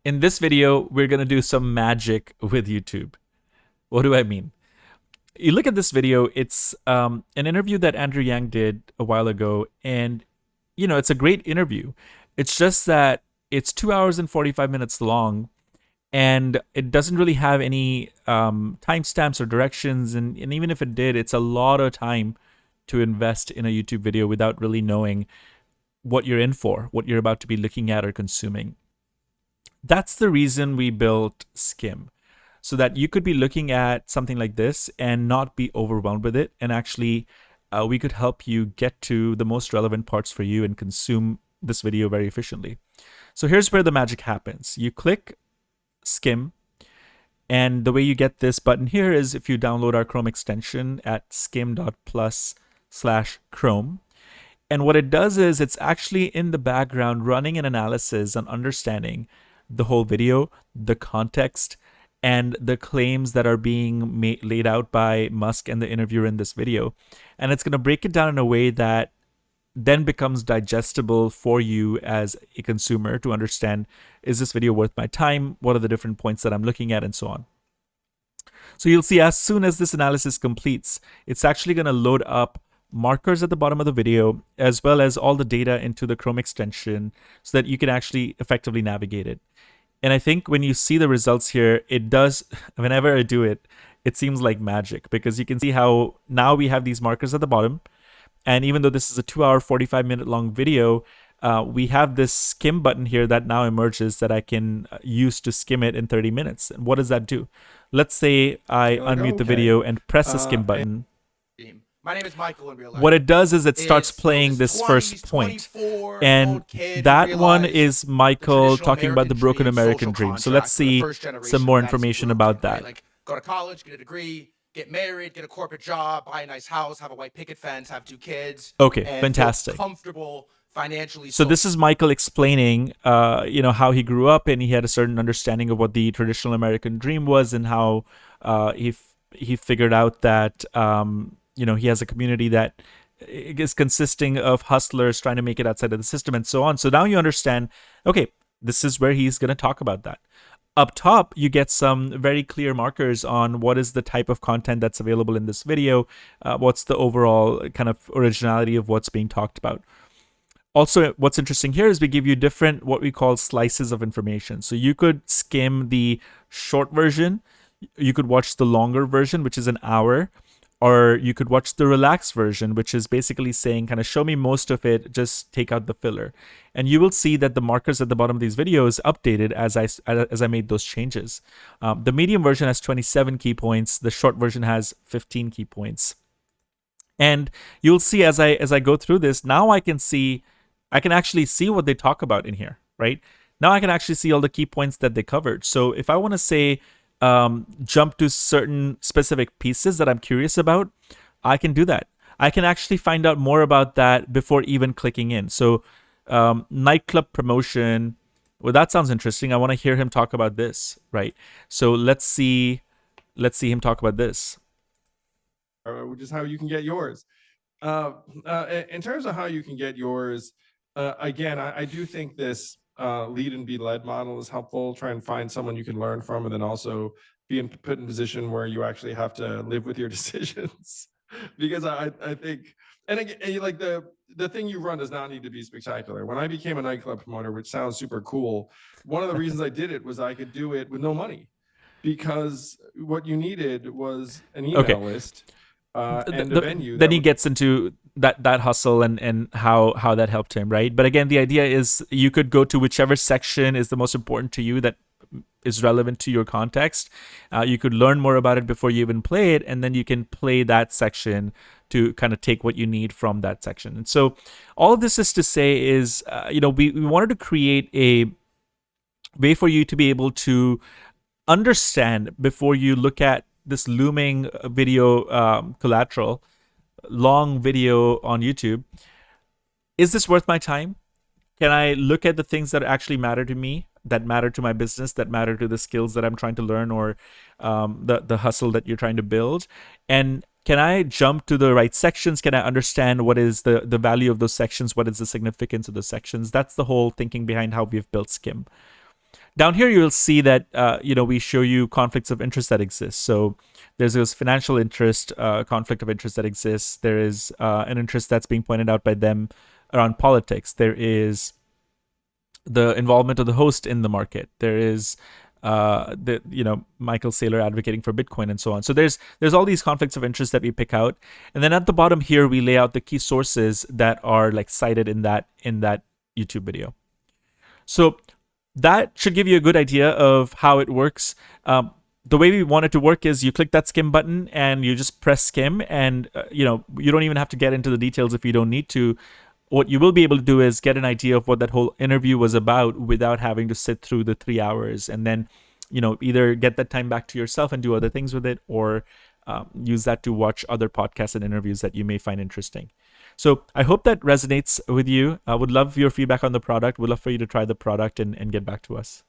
In this video, we're going to do some magic with YouTube. What do I mean? You look at this video, it's an interview that Andrew Yang did a while ago, and it's a great interview. It's just that it's 2 hours and 45 minutes long, and it doesn't really have any timestamps or directions. And even if it did, it's a lot of time to invest in a YouTube video without really knowing what you're in for, what you're about to be looking at or consuming. That's the reason we built Skim, so that you could be looking at something like this and not be overwhelmed with it. And actually, we could help you get to the most relevant parts for you and consume this video very efficiently. So here's where the magic happens. You click Skim, and the way you get this button here is if you download our Chrome extension at skim.plus/Chrome. And what it does is it's actually in the background running an analysis and understanding the whole video, the context, and the claims that are being laid out by Musk and the interviewer in this video. And it's going to break it down in a way that then becomes digestible for you as a consumer to understand, is this video worth my time? What are the different points that I'm looking at, and so on. So you'll see as soon as this analysis completes, it's actually going to load up markers at the bottom of the video, as well as all the data into the Chrome extension so that you can actually effectively navigate it. And I think when you see the results here, it does, whenever I do it, it seems like magic, because you can see how now we have these markers at the bottom. And even though this is a 2 hour, 45-minute long video, we have this skim button here that now emerges that I can use to skim it in 30 minutes. And what does that do? Let's say I unmute the video and press the skim button. My name is Michael in real life. What it does is it starts playing this first point. And that one is Michael talking about the broken American dream. So let's see some more information about that. Like, go to college, get a degree, get married, get a corporate job, buy a nice house, have a white picket fence, have 2 kids. Okay, and fantastic. Feel comfortable financially. So this is Michael explaining, how he grew up, and he had a certain understanding of what the traditional American dream was, and how he figured out that he has a community that is consisting of hustlers trying to make it outside of the system and so on. So now you understand, okay, this is where he's going to talk about that. Up top, you get some very clear markers on what is the type of content that's available in this video, what's the overall kind of originality of what's being talked about. Also, what's interesting here is we give you different, what we call slices of information. So you could skim the short version, you could watch the longer version, which is an hour, or you could watch the relaxed version, which is basically saying, kind of show me most of it, just take out the filler. And you will see that the markers at the bottom of these videos updated as I made those changes. The medium version has 27 key points. The short version has 15 key points. And you'll see as I go through this, now I can actually see what they talk about in here, right? Now I can actually see all the key points that they covered. So if I want to say, jump to certain specific pieces that I'm curious about, I can do that. I can actually find out more about that before even clicking in. So nightclub promotion, well, that sounds interesting. I want to hear him talk about this, right? So let's see him talk about this. Which is how you can get yours. In terms of how you can get yours, again, I do think this lead and be led model is helpful. Try and find someone you can learn from, and then also be put in a position where you actually have to live with your decisions. Because I think, and again, like the thing you run does not need to be spectacular. When I became a nightclub promoter, which sounds super cool, one of the reasons I did it was I could do it with no money, because what you needed was an email list. And a venue. Then he gets into that hustle and how that helped him, right? But again, the idea is you could go to whichever section is the most important to you, that is relevant to your context. You could learn more about it before you even play it, and then you can play that section to kind of take what you need from that section. And so all of this is to say is, we wanted to create a way for you to be able to understand before you look at this looming video collateral, long video on YouTube. Is this worth my time? Can I look at the things that actually matter to me, that matter to my business, that matter to the skills that I'm trying to learn, or the hustle that you're trying to build? And can I jump to the right sections? Can I understand what is the value of those sections? What is the significance of those sections? That's the whole thinking behind how we've built Skim. Down here, you'll see that we show you conflicts of interest that exist. So there's this financial interest, conflict of interest that exists. There is an interest that's being pointed out by them around politics. There is the involvement of the host in the market. There is the Michael Saylor advocating for Bitcoin and so on. So there's all these conflicts of interest that we pick out, and then at the bottom here we lay out the key sources that are like cited in that YouTube video. So that should give you a good idea of how it works. The way we want it to work is you click that skim button and you just press skim, and you don't even have to get into the details if you don't need to. What you will be able to do is get an idea of what that whole interview was about without having to sit through the 3 hours, and then either get that time back to yourself and do other things with it, or use that to watch other podcasts and interviews that you may find interesting. So I hope that resonates with you. I would love your feedback on the product. Would love for you to try the product and get back to us.